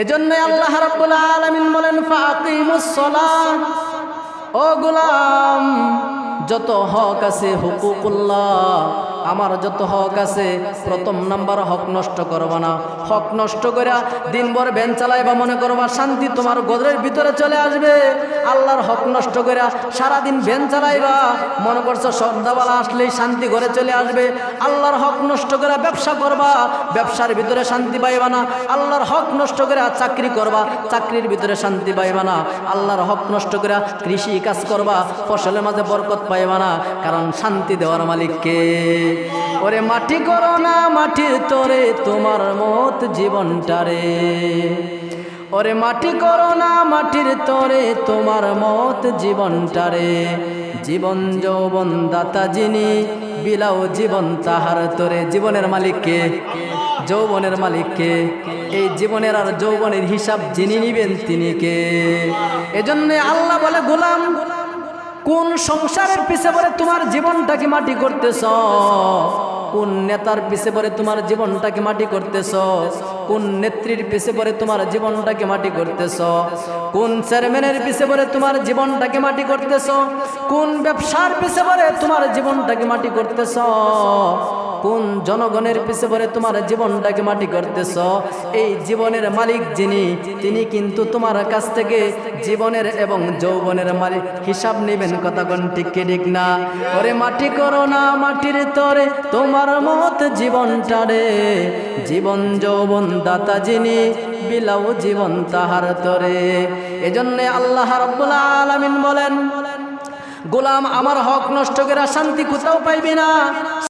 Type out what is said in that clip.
এজন্যই আল্লাহ রাব্বুল আলামিন বলেন ফাকিমুস সালাহ, ও গোলাম যত হক আছে হুকুকুল্লাহ, আমার যত হক আছে প্রথম নাম্বার হক নষ্ট করবা না। হক নষ্ট করে দিনভর ভ্যান চালাইবা, মনে করবা শান্তি তোমার ঘরের ভিতরে চলে আসবে। আল্লাহর হক নষ্ট করে সারাদিন ভ্যান চালাইবা, মনে করছো সন্ধ্যাবেলা আসলেই শান্তি ঘরে চলে আসবে। আল্লাহর হক নষ্ট করে ব্যবসা করবা, ব্যবসার ভিতরে শান্তি পাইবা না। আল্লাহর হক নষ্ট করে চাকরি করবা, চাকরির ভিতরে শান্তি পাইবা না। আল্লাহর হক নষ্ট করে কৃষি কাজ করবা, ফসলের মাঝে বরকত পাইবা না। কারণ শান্তি দেওয়ার মালিক কে? ওরে মাটি করো না মাটির তরে তোমার মত জীবনটারে, ওরে মাটি করো না মাটির তরে তোমার মত জীবনটারে। জীবন যৌবন দাতা যিনি, বিলাও জীবন তাহার তরে। জীবনের মালিককে, যৌবনের মালিককে, এই জীবনের আর যৌবনের হিসাব যিনি নিবেন তিনি কে? এজন্য আল্লাহ বলে গোলাম কোন সংসারের পিছে পড়ে তোমার জীবনটাকে মাটি করতেছ? কোন নেতার পিছে পড়ে তোমার জীবনটাকে মাটি করতেছ? কোন নেত্রীর পিছে পড়ে তোমার জীবনটাকে মাটি করতেছ? কোন চেয়ারম্যানের পিছে পড়ে তোমার জীবনটাকে মাটি করতেছ? কোন ব্যবসার পিছে পড়ে তোমার জীবনটাকে মাটি করতেছ? কোন জনগণের পিছে পড়ে তোমার জীবনটাকে মাটি করতেছ? এই জীবনের মালিক যিনি, তিনি কিন্তু তোমার কাছ থেকে জীবনের এবং যৌবনের মালিক হিসাব নেবেন। কথা কোন ঠিক কি ঠিক না? ওরে মাটি করো না মাটির তরে তোমার মত জীবনটারে। জীবন যৌবন দাতা যিনি, বিলাও জীবন তাহার তরে। এজন্য আল্লাহ রাব্বুল আলামিন বলেন গোলাম আমার হক নষ্ট করে শান্তি কোথাও পাইবি না।